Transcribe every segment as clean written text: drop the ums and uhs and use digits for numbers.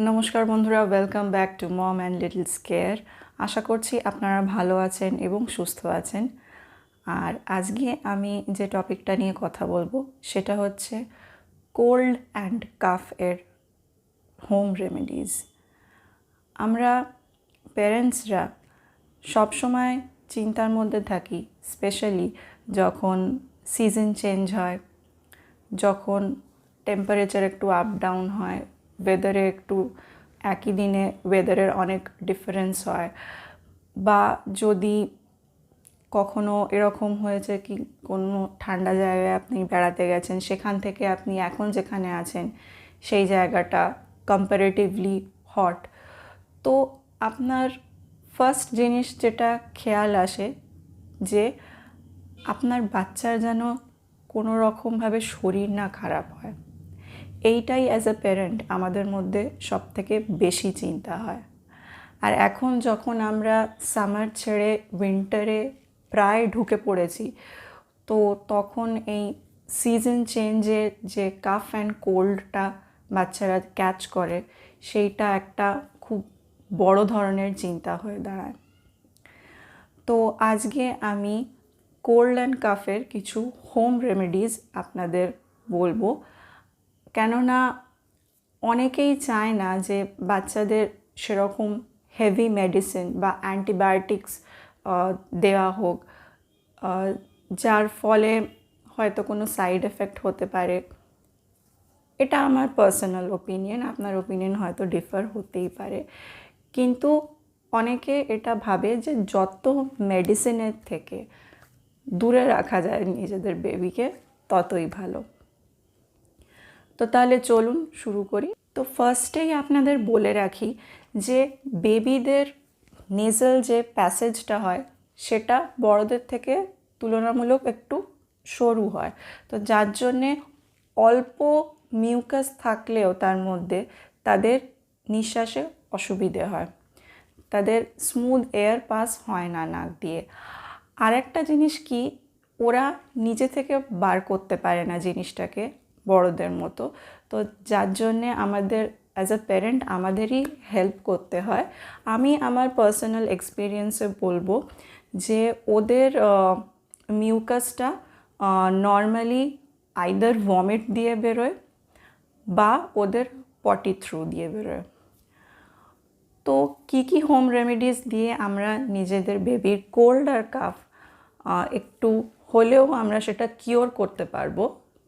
নমস্কার বন্ধুরা, welcome back to Mom and Little's Care. আশা করছি আপনারা ভালো আছেন এবং সুস্থ আছেন। আর আজকে আমি যে টপিকটা নিয়ে কথা বলবো সেটা হচ্ছে কোল্ড অ্যান্ড কাফ এর হোম রেমেডিজ। আমরা প্যারেন্টসরা সবসময় চিন্তার মধ্যে থাকি, স্পেশালি যখন সিজন চেঞ্জ হয়, যখন টেম্পারেচার একটু আপ ডাউন হয়, ওয়েদারে একটু একই দিনে ওয়েদারের অনেক ডিফারেন্স হয়, বা যদি কখনো এরকম হয়েছে কি কোনো ঠান্ডা জায়গায় আপনি বেড়াতে গেছেন, সেখান থেকে আপনি এখন যেখানে আছেন সেই জায়গাটা কম্পারেটিভলি হট, তো আপনার ফার্স্ট জিনিস যেটা খেয়াল আসে যে আপনার বাচ্চার যেন কোনো রকমভাবে শরীর না খারাপ হয়। এইটাই অ্যাজ এ প্যারেন্ট আমাদের মধ্যে সবথেকে বেশি চিন্তা হয়। আর এখন যখন আমরা সামার ছেড়ে উইন্টারে প্রায় ঢুকে পড়েছি, তো তখন এই সিজন চেঞ্জে যে কাফ অ্যান্ড কোল্ডটা বাচ্চারা ক্যাচ করে, সেইটা একটা খুব বড় ধরনের চিন্তা হয়ে দাঁড়ায়। তো আজকে আমি কোল্ড অ্যান্ড কাফের কিছু হোম রেমেডিজ আপনাদের বলবো, কেননা অনেকেই চায় না যে বাচ্চাদের সেরকম হেভি মেডিসিন বা অ্যান্টিবায়োটিক্স দেওয়া হোক, যার ফলে হয়তো কোনো সাইড এফেক্ট হতে পারে। এটা আমার পার্সোনাল ওপিনিয়ন, আপনার ওপিনিয়ন হয়তো ডিফার হতেই পারে, কিন্তু অনেকে এটা ভাবে যে যত মেডিসিনের থেকে দূরে রাখা যায় নিজেদের বেবিকে ততই ভালো। তো তাহলে চলুন শুরু করি। তো ফার্স্টেই আপনাদের বলে রাখি যে বেবিদের নেজাল যে প্যাসেজটা হয় সেটা বড়দের থেকে তুলনামূলক একটু সরু হয়, তো যার জন্যে অল্প মিউকাস থাকলেও তার মধ্যে তাদের নিঃশ্বাসে অসুবিধে হয়, তাদের স্মুথ এয়ার পাস হয় না নাক দিয়ে। আর একটা জিনিস কি, ওরা নিজে থেকে বার করতে পারে না জিনিসটাকে বড়দের মতো, তো যার জন্যে আমাদের অ্যাজ আ প্যারেন্ট আমাদেরই হেল্প করতে হয়। আমি আমার পার্সোনাল এক্সপিরিয়েন্সে বলবো যে ওদের মিউকাসটা নর্মালি আইদার ভমিট দিয়ে বেরোয় বা ওদের পটি থ্রু দিয়ে বেরোয়। তো কী কী হোম রেমেডিস দিয়ে আমরা নিজেদের বেবির কোল্ড আর কাফ একটু হলেও আমরা সেটা কিওর করতে পারবো,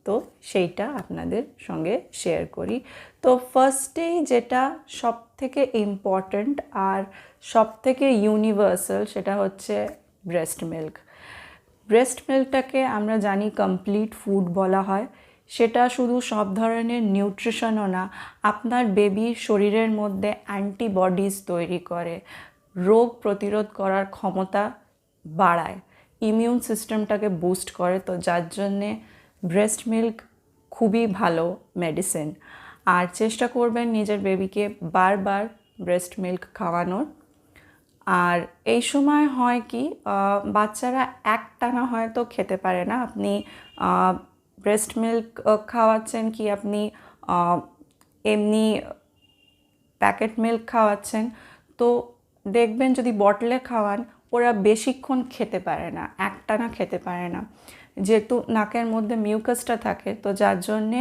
তো সেইটা আপনাদের সঙ্গে শেয়ার করি। তো ফার্স্টেই যেটা সব থেকে ইম্পর্ট্যান্ট আর সব থেকে ইউনিভার্সাল সেটা হচ্ছে ব্রেস্ট মিল্ক। ব্রেস্ট মিল্কটাকে আমরা জানি কমপ্লিট ফুড বলা হয়। সেটা শুধু সব ধরনের নিউট্রিশনও না, আপনার বেবির শরীরের মধ্যে অ্যান্টিবডিজ তৈরি করে, রোগ প্রতিরোধ করার ক্ষমতা বাড়ায়, ইমিউন সিস্টেমটাকে বুস্ট করে, তো যার জন্যে ব্রেস্ট মিল্ক খুবই ভালো মেডিসিন। আর চেষ্টা করবেন নিজের বেবিকে বারবার ব্রেস্ট মিল্ক খাওয়ানোর। আর এই সময় হয় কি, বাচ্চারা একটানা হয়তো খেতে পারে না, আপনি ব্রেস্ট মিল্ক খাওয়াচ্ছেন কি আপনি এমনি প্যাকেট মিল্ক খাওয়াচ্ছেন, তো দেখবেন যদি বটলে খাওয়ান ওরা বেশিক্ষণ খেতে পারে না, একটানা খেতে পারে না, যেহেতু নাকের মধ্যে মিউকাসটা থাকে, তো যার জন্যে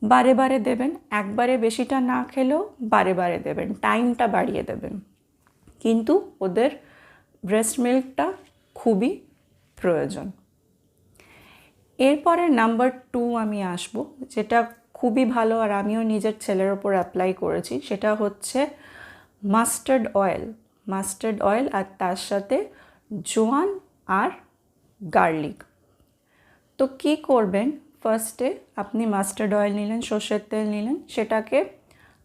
বারে বারে দেবেন। একবারে বেশিটা না খেলেও বারে বারে দেবেন, টাইমটা বাড়িয়ে দেবেন, কিন্তু ওদের ব্রেস্ট মিল্কটা খুবই প্রয়োজন। এরপরে নাম্বার 2 আমি আসবো, যেটা খুবই ভালো আর আমিও নিজের ছেলের ওপর অ্যাপ্লাই করেছি, সেটা হচ্ছে মাস্টার্ড অয়েল। মাস্টার্ড অয়েল আর তার সাথে জোয়ান আর গার্লিক। তো কী করবেন, ফার্স্টে আপনি মাস্টার্ড অয়েল নিলেন, সর্ষের তেল নিলেন, সেটাকে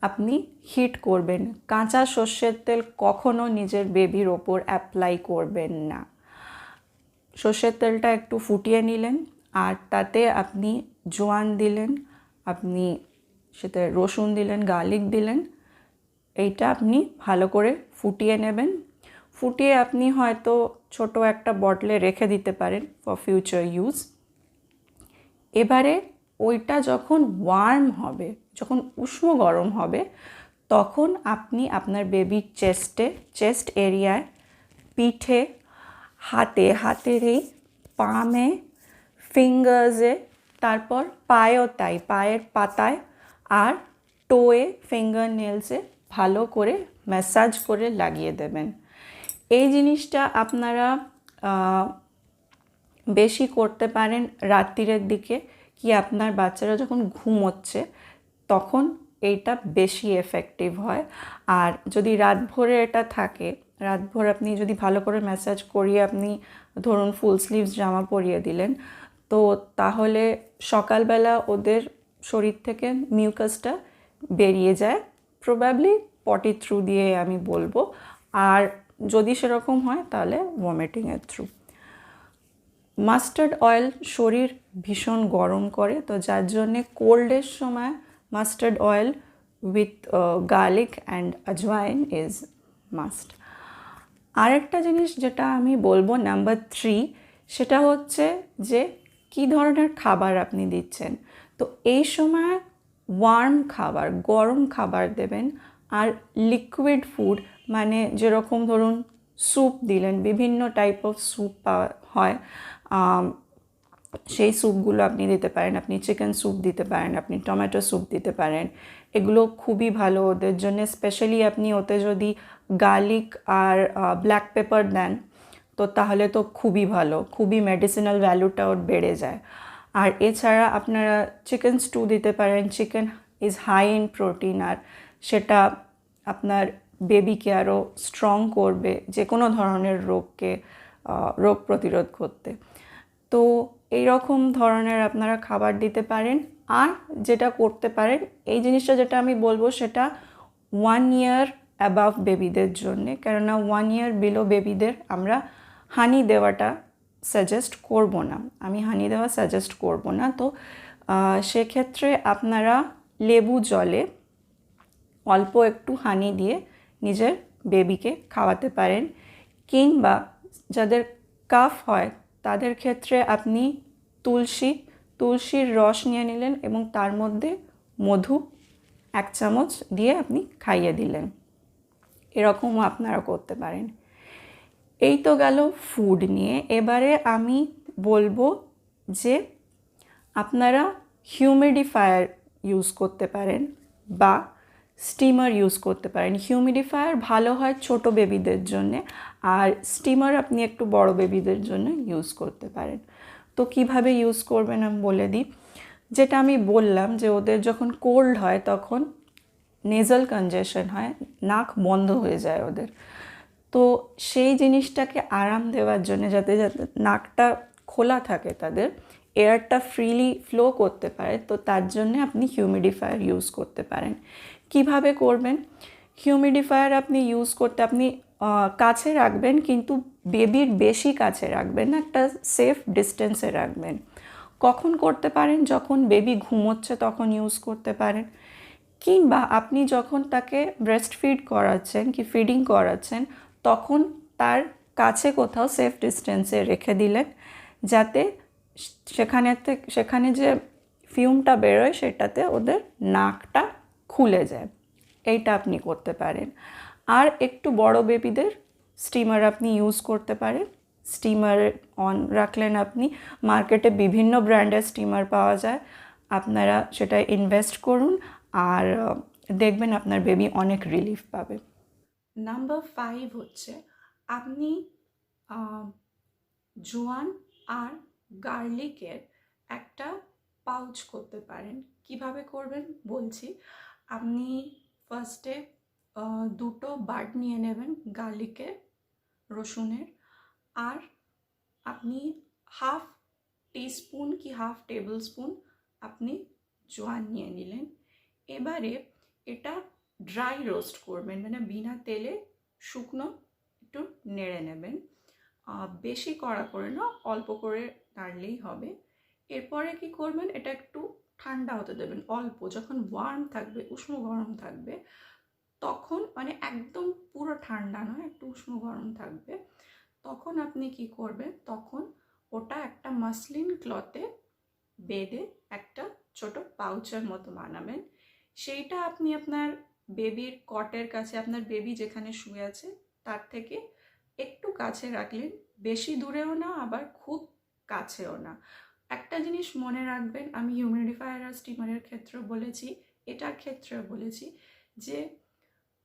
আপনি হিট করবেন। কাঁচা সর্ষের তেল কখনো নিজের বেবির ওপর অ্যাপ্লাই করবেন না। সর্ষের তেলটা একটু ফুটিয়ে নিলেন, আর তাতে আপনি জোয়ান দিলেন, আপনি সেটা রসুন দিলেন, গার্লিক দিলেন, এইটা আপনি ভালো করে ফুটিয়ে নেবেন। ফুটিয়ে আপনি হয়তো ছোট একটা বটলে রেখে দিতে পারেন ফর ফিউচার ইউজ। এবারে ওইটা যখন ওয়ার্ম হবে, যখন উষ্ণ গরম হবে, তখন আপনি আপনার বেবির চেস্ট এরিয়ায়, পিঠে, হাতের এই পামে, ফিঙ্গার্সে, তারপর পায়েও তাই, পায়ের পাতায় আর টোয়ে, ফিঙ্গার নেলসে ভালো করে ম্যাসাজ করে লাগিয়ে দেবেন। এই জিনিসটা আপনারা বেশি করতে পারেন রাত্রিরের দিকে, কি আপনার বাচ্চারা যখন ঘুমোচ্ছে তখন এইটা বেশি এফেক্টিভ হয়। আর যদি রাতভরে এটা থাকে, রাতভর আপনি যদি ভালো করে ম্যাসাজ করিয়ে আপনি ধরুন ফুল স্লিভস জামা পরিয়ে দিলেন, তো তাহলে সকালবেলা ওদের শরীর থেকে মিউকাসটা বেরিয়ে যায়, প্রবাবলি পটি থ্রু দিয়ে আমি বলবো, আর যদি সেরকম হয় তাহলে ভমিটিংয়ের থ্রু। মাস্টার্ড অয়েল শরীর ভীষণ গরম করে, তো যার জন্যে কোল্ডের সময় mustard oil with garlic and ajwain is must. আরেকটা জিনিস যেটা আমি বলবো নাম্বার 3, সেটা হচ্ছে যে কী ধরনের খাবার আপনি দিচ্ছেন। তো এই সময় ওয়ার্ম খাবার, গরম খাবার দেবেন। আর লিকুইড ফুড মানে যেরকম ধরুন স্যুপ দিলেন, বিভিন্ন টাইপ অফ স্যুপ পাওয়া হয়, সেই স্যুপগুলো আপনি দিতে পারেন। আপনি চিকেন স্যুপ দিতে পারেন, আপনি টমেটো স্যুপ দিতে পারেন, এগুলো খুবই ভালো ওদের জন্য। স্পেশালি আপনি ওতে যদি গার্লিক আর ব্ল্যাক পেপার দেন তো তাহলে তো খুবই ভালো, খুবই মেডিসিনাল ভ্যালুটা ওর বেড়ে যায়। আর এছাড়া আপনারা চিকেন স্টু দিতে পারেন। Chicken is high in protein, আর সেটা আপনার বেবিকে আরও স্ট্রং করবে যে কোনো ধরনের রোগ প্রতিরোধ করতে। তো এই রকম ধরনের আপনারা খাবার দিতে পারেন। আর যেটা করতে পারেন, এই জিনিসটা যেটা আমি বলবো সেটা 1 ইয়ার অ্যাবাভ বেবিদের জন্যে, কেননা 1 ইয়ার বিলো বেবিদের আমরা হানি দেওয়াটা সাজেস্ট করব না, আমি হানি দেওয়া সাজেস্ট করব না। তো সেক্ষেত্রে আপনারা লেবু জলে অল্প একটু হানি দিয়ে নিজের বেবিকে খাওয়াতে পারেন। কিংবা যাদের কাফ হয় তাদের ক্ষেত্রে আপনি তুলসীর রস নিয়ে নিলেন এবং তার মধ্যে মধু 1 চামচ দিয়ে আপনি খাইয়ে দিলেন, এরকমও আপনারা করতে পারেন। এই তো গেল ফুড নিয়ে। এবারে আমি বলবো যে আপনারা হিউমিডিফায়ার ইউজ করতে পারেন বা স্টিমার ইউজ করতে পারেন। হিউমিডিফায়ার ভালো হয় ছোট বেবিদের জন্যে, আর স্টিমার আপনি একটু বড় বেবিদের জন্য ইউজ করতে পারেন। তো কিভাবে ইউজ করবেন আমি বলে দিই। যেটা আমি বললাম যে ওদের যখন কোল্ড হয় তখন নেজাল কনজেশন হয়, নাক বন্ধ হয়ে যায় ওদের। তো সেই জিনিসটাকে আরাম দেওয়ার জন্য, যাতে নাকটা খোলা থাকে, তাদের এয়ারটা ফ্রিলি ফ্লো করতে পারে, তো তার জন্য আপনি হিউমিডিফায়ার ইউজ করতে পারেন। কিভাবে করবেন? হিউমিডিফায়ার আপনি ইউজ করতে আপনি কাছে রাখবেন, কিন্তু বেবির বেশি কাছে রাখবেন না, একটা সেফ ডিস্টেন্সে রাখবেন। কখন করতে পারেন? যখন বেবি ঘুমোচ্ছে তখন ইউজ করতে পারেন, কিংবা আপনি যখন তাকে ব্রেস্ট ফিড করাচ্ছেন কি ফিডিং করাচ্ছেন তখন তার কাছে কোথাও সেফ ডিস্টেন্সে রেখে দিলেন, যাতে সেখানে যে ফিউমটা বেরোয় সেটাতে ওদের নাকটা খুলে যায়। এইটা আপনি করতে পারেন। আর একটু বড় বেবিদের স্টিমার আপনি ইউজ করতে পারেন। স্টিমার অন রাখলেন আপনি, মার্কেটে বিভিন্ন ব্র্যান্ডের স্টিমার পাওয়া যায়, আপনারা সেটা ইনভেস্ট করুন আর দেখবেন আপনার বেবি অনেক রিলিফ পাবে। নাম্বার 5 হচ্ছে আপনি জোয়ান আর গার্লিকের একটা পাউচ করতে পারেন। কিভাবে করবেন বলছি। আপনি ফার্স্টে 2টো বাড নিয়ে নেবেন গার্লিকের, রসুনের, আর আপনি হাফ টিস্পুন কি হাফ টেবিল স্পুন আপনি জোয়ান নিয়ে নিলেন। এবারে এটা ড্রাই রোস্ট করবেন, মানে বিনা তেলে শুকনো একটু নেড়ে নেবেন। বেশি কড়া করে না, অল্প করে নাড়লেই হবে। এরপরে কি করবেন, এটা একটু ঠান্ডা হতে দেবেন অল্প, যখন ওয়ার্ম থাকবে, উষ্ণ গরম থাকবে তখন, মানে একদম পুরো ঠান্ডা নয়, একটু উষ্ণ গরম থাকবে, তখন আপনি কি করবেন, তখন ওটা একটা মাসলিন ক্লথে বেঁধে একটা ছোট পাউচের মতো বানাবেন। সেইটা আপনি আপনার বেবির কটের কাছে, আপনার বেবি যেখানে শুয়ে আছে তার থেকে একটু কাছে রাখলেন, বেশি দূরেও না আবার খুব কাছেও না। একটা জিনিস মনে রাখবেন, আমি হিউমিডিফায়ার আর স্টিমারের ক্ষেত্রেও বলেছি, এটার ক্ষেত্রেও বলেছি যে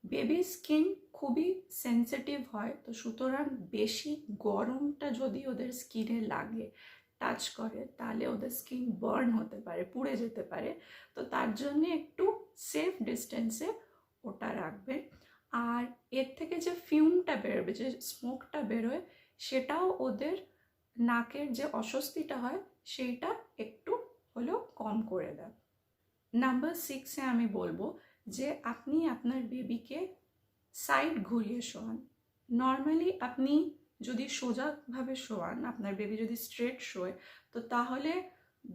বেবি স্কিন খুবই সেন্সিটিভ হয়, তো সুতরাং বেশি গরমটা যদি ওদের স্কিনে লাগে, টাচ করে, তাহলে ওদের স্কিন বার্ন হতে পারে, পুড়ে যেতে পারে। তো তার জন্য একটু সেফ ডিস্টেন্সে ওটা রাখবেন। আর এর থেকে যে ফিউমটা বেরোবে, যে স্মোকটা বেরোয়, সেটাও ওদের নাকের যে অস্বস্তিটা হয় সেইটা একটু হলেও কম করে দেয়। নাম্বার 6-এ আমি বলবো যে আপনি আপনার বেবিকে সাইড ঘুরিয়ে শোয়ান। নর্মালি আপনি যদি সোজাভাবে শোয়ান, আপনার বেবি যদি স্ট্রেট শোয়, তো তাহলে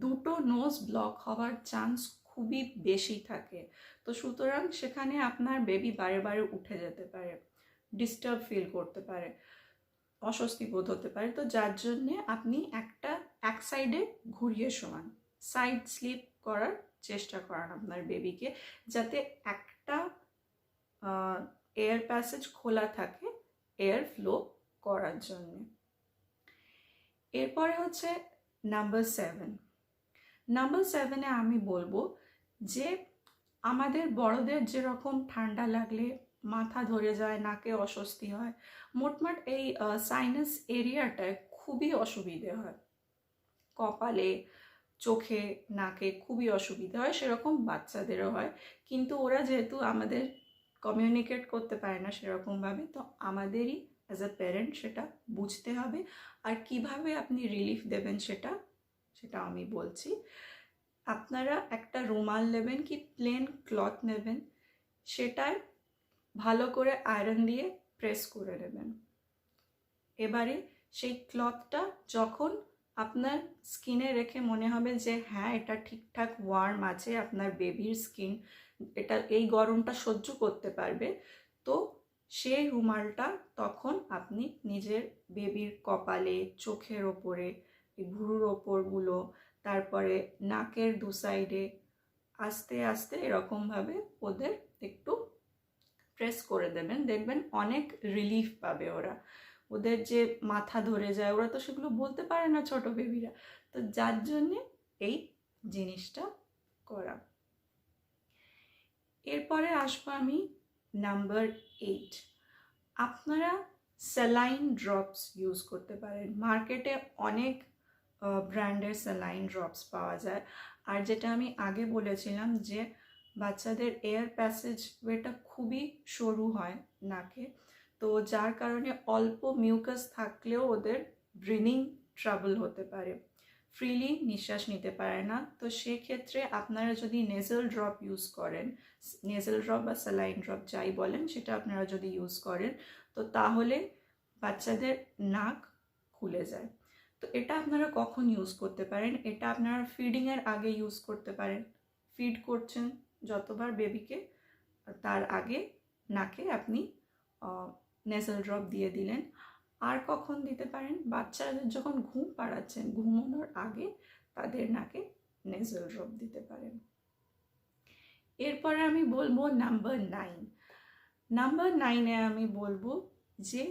দুটো নোজ ব্লক হওয়ার চান্স খুবই বেশি থাকে। তো সুতরাং সেখানে আপনার বেবি বারে বারে উঠে যেতে পারে, ডিস্টার্ব ফিল করতে পারে, অস্বস্তি বোধ হতে পারে। তো যার জন্যে আপনি এক সাইডে ঘুরিয়ে শোয়ান, সাইড স্লিপ করার চেষ্টা করান আপনার বেবিকে, যাতে একটা এয়ার প্যাসেজ খোলা থাকে এয়ার ফ্লো করার জন্য। এরপরে হচ্ছে নাম্বার 7-এ আমি বলবো যে আমাদের বড়দের যেরকম ঠান্ডা লাগলে মাথা ধরে যায়, নাকে অস্বস্তি হয়, মোটমাট এই সাইনাস এরিয়াটায় খুবই অসুবিধে হয়, কপালে, চোখে, নাকে খুবই অসুবিধা হয়, সেরকম বাচ্চাদেরও হয়। কিন্তু ওরা যেহেতু আমাদের কমিউনিকেট করতে পারে না সেরকমভাবে, তো আমাদেরই অ্যাজ আ প্যারেন্ট সেটা বুঝতে হবে। আর কিভাবে আপনি রিলিফ দেবেন সেটা আমি বলছি। আপনারা একটা রুমাল নেবেন কি প্লেন ক্লথ নেবেন, সেটায় ভালো করে আয়রন দিয়ে প্রেস করে নেবেন। এবারে সেই ক্লথটা যখন আপনার স্কিনে রেখে মনে হবে যে হ্যাঁ এটা ঠিকঠাক ওয়ার্ম আছে, আপনার বেবির স্কিন এটা এই গরমটা সহ্য করতে পারবে, তো সেই রুমালটা তখন আপনি নিজের বেবির কপালে, চোখের ওপরে, এই ভুরুর ওপরগুলো, তারপরে নাকের দু সাইডে আস্তে আস্তে এরকমভাবে ওদের একটু প্রেস করে দেবেন। দেখবেন অনেক রিলিফ পাবে ওরা। ওদের যে মাথা ধরে যায়, ওরা তো সেগুলো বলতে পারে না ছোট বেবিরা, তো যার জন্যে এই জিনিসটা করা। এরপরে আসবো আমি নাম্বার 8। আপনারা স্যালাইন ড্রপস ইউজ করতে পারেন। মার্কেটে অনেক ব্র্যান্ডের স্যালাইন ড্রপস পাওয়া যায়। আর যেটা আমি আগে বলেছিলাম যে বাচ্চাদের এয়ার প্যাসেজ ওয়েটা খুবই সরু হয় নাকে, তো যার কারণে অল্প মিউকাস থাকলেও ওদের ব্রিদিং ট্রাবল হতে পারে, ফ্রিলি নিঃশ্বাস নিতে পারে না। তো সেক্ষেত্রে আপনারা যদি নেজাল ড্রপ ইউজ করেন, নেজাল ড্রপ বা স্যালাইন ড্রপ যাই বলেন, সেটা আপনারা যদি ইউজ করেন, তো তাহলে বাচ্চাদের নাক খুলে যায়। তো এটা আপনারা কখন ইউজ করতে পারেন? এটা আপনারা ফিডিংয়ের আগে ইউজ করতে পারেন। ফিড করছেন যতবার বেবিকে, তার আগে নাকে আপনি নেজাল ড্রপ দিয়ে দিলেন। আর কখন দিতে পারেন? বাচ্চাদের যখন ঘুম পাড়াচ্ছেন, ঘুমানোর আগে তাদের নাকে নেজাল ড্রপ দিতে পারেন। এরপরে আমি বলবো নাম্বার 9-এ আমি বলবো যে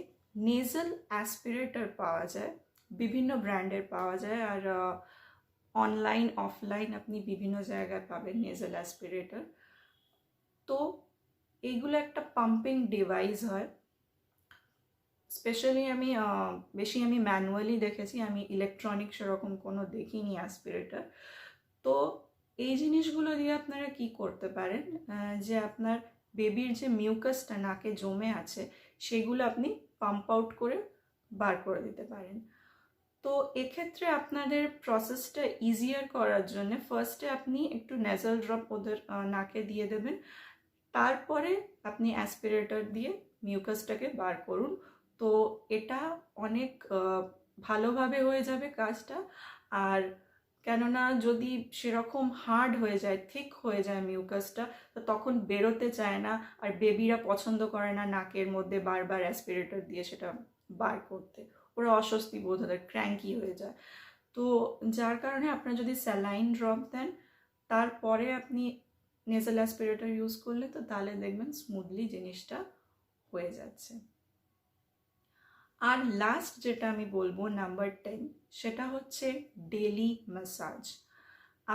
নেজাল অ্যাসপিরেটর পাওয়া যায়, বিভিন্ন ব্র্যান্ডের পাওয়া যায়, আর অনলাইন অফলাইন আপনি বিভিন্ন জায়গায় পাবেন নেজাল অ্যাসপিরেটর। তো এইগুলো একটা পাম্পিং ডিভাইস হয়। স্পেশালি আমি বেশি ম্যানুয়ালি দেখেছি, আমি ইলেকট্রনিক সেরকম কোনো দেখিনি অ্যাসপিরেটর। তো এই জিনিসগুলো দিয়ে আপনারা কি করতে পারেন, যে আপনার বেবির যে মিউকাসটা নাকে জমে আছে সেগুলো আপনি পাম্প আউট করে বার করে দিতে পারেন। তো এক্ষেত্রে আপনাদের প্রসেসটা ইজিয়ার করার জন্য ফার্স্টে আপনি একটু নেজাল ড্রপ ওদের নাকে দিয়ে দেবেন, তারপরে আপনি অ্যাসপিরেটর দিয়ে মিউকাসটাকে বার করুন। তো এটা অনেক ভালোভাবে হয়ে যাবে কাজটা। আর কেননা যদি সেরকম হার্ড হয়ে যায়, থিক হয়ে যায় মিউকাসটা, তো তখন বেরোতে চায় না, আর বেবিরা পছন্দ করে না নাকের মধ্যে বারবার অ্যাসপিরেটর দিয়ে সেটা বার করতে, ওরা অস্বস্তি বোধ হয়, ক্র্যাঙ্কি হয়ে যায়। তো যার কারণে আপনারা যদি স্যালাইন ড্রপ দেন, তারপরে আপনি নেজাল অ্যাসপিরেটর ইউজ করলে তো তাহলে দেখবেন স্মুথলি জিনিসটা হয়ে যাচ্ছে। আর লাস্ট যেটা আমি বলবো নাম্বার 10, সেটা হচ্ছে ডেলি ম্যাসাজ।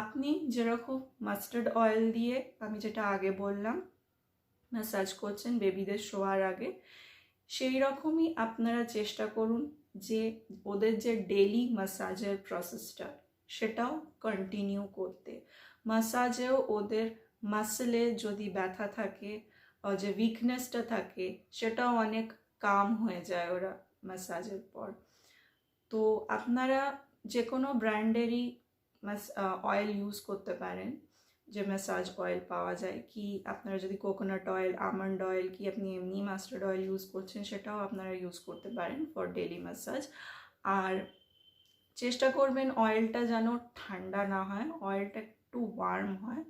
আপনি যেরকম মাস্টার্ড অয়েল দিয়ে আমি যেটা আগে বললাম ম্যাসাজ করছেন বেবিদের শোয়ার আগে, সেই রকমই আপনারা চেষ্টা করুন যে ওদের যে ডেলি ম্যাসাজের প্রসেসটা সেটাও কন্টিনিউ করতে। ম্যাসাজেও ওদের মাসলে যদি ব্যথা থাকে, যে উইকনেসটা থাকে, সেটাও অনেক কাম হয়ে যায় ওরা ম্যাসাজের পর। তো আপনারা যে কোনো ব্র্যান্ডেরই অয়েল ইউজ করতে পারেন, যে ম্যাসাজ অয়েল পাওয়া যায়, কি আপনারা যদি কোকোনাট অয়েল, আমন্ড অয়েল, কি আপনি এমনি মাস্টার্ড অয়েল ইউজ করছেন সেটাও আপনারা ইউজ করতে পারেন ফর ডেলি ম্যাসাজ। আর চেষ্টা করবেন অয়েলটা যেন ঠান্ডা না হয়, অয়েলটা একটু ওয়ার্ম হয়।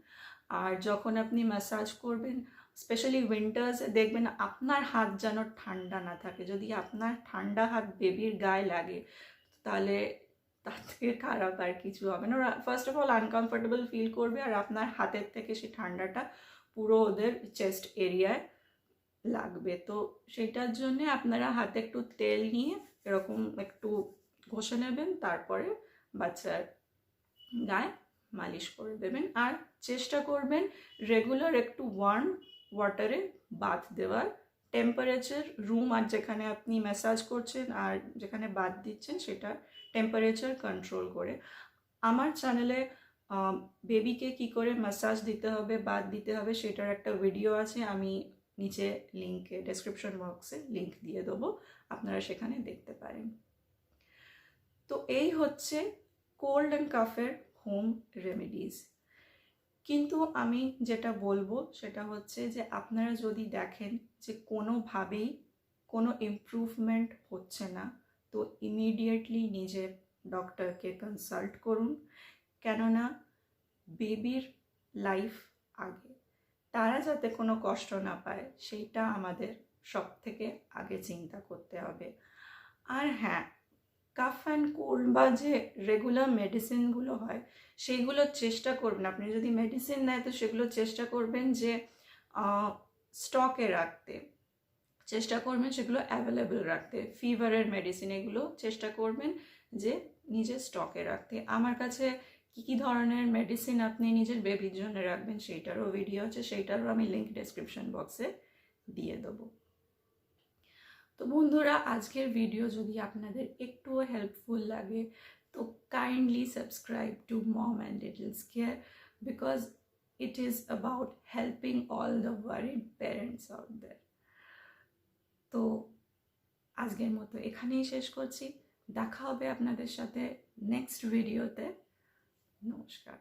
আর যখন আপনি ম্যাসাজ করবেন, স্পেশালি উইন্টার্সে দেখবেন আপনার হাত যেন ঠান্ডা না থাকে। যদি আপনার ঠান্ডা হাত বেবির গায়ে লাগে তাহলে তার থেকে খারাপ আর কিছু হবে না। ওরা first of all uncomfortable feel করবে, আর আপনার হাতের থেকে সেই ঠান্ডাটা পুরো ওদের চেস্ট এরিয়ায় লাগবে। তো সেটার জন্যে আপনারা হাতে একটু তেল নিয়ে এরকম একটু ঘষে নেবেন, তারপরে বাচ্চার গায়ে মালিশ করে দেবেন। আর চেষ্টা করবেন রেগুলার একটু ওয়ার্ম ওয়াটারে বাথ দেওয়ার। টেম্পারেচার রুম আর যেখানে আপনি ম্যাসাজ করছেন আর যেখানে বাথ দিচ্ছেন সেটা টেম্পারেচার কন্ট্রোল করে। আমার চ্যানেলে বেবিকে কি করে ম্যাসাজ দিতে হবে, বাথ দিতে হবে সেটার একটা ভিডিও আছে, আমি নিচে লিঙ্কে ডেসক্রিপশন বক্সে লিঙ্ক দিয়ে দেবো, আপনারা সেখানে দেখতে পারেন। তো এই হচ্ছে কোল্ড অ্যান্ড কাফের হোম রেমেডিজ। কিন্তু আমি যেটা বলবো সেটা হচ্ছে যে আপনারা যদি দেখেন যে কোনোভাবেই কোনো ইমপ্রুভমেন্ট হচ্ছে না, তো ইমিডিয়েটলি নিজের ডক্টরকে কনসাল্ট করুন। কেননা বেবির লাইফ আগে, তারা যাতে কোনো কষ্ট না পায় সেইটা আমাদের সব থেকে আগে চিন্তা করতে হবে। আর হ্যাঁ, কাফ অ্যান্ড কোল্ড বা যে রেগুলার মেডিসিনগুলো হয় সেইগুলো চেষ্টা করবেন, আপনি যদি মেডিসিন নেয় তো সেগুলো চেষ্টা করবেন যে স্টকে রাখতে, চেষ্টা করবেন সেগুলো অ্যাভেলেবেল রাখতে। ফিভারের মেডিসিন এগুলো চেষ্টা করবেন যে নিজের স্টকে রাখতে। আমার কাছে কী কী ধরনের মেডিসিন আপনি নিজের বেবির জন্য রাখবেন সেইটারও ভিডিও আছে, সেইটারও আমি লিঙ্ক ডেসক্রিপশন বক্সে দিয়ে দেবো। তো বন্ধুরা, আজকের ভিডিও যদি আপনাদের একটুও হেল্পফুল লাগে তো kindly subscribe to Mom and Little's Care, because it is about helping all the worried parents out there. তো আজকের মতো এখানেই শেষ করছি, দেখা হবে আপনাদের সাথে নেক্সট ভিডিওতে। নমস্কার।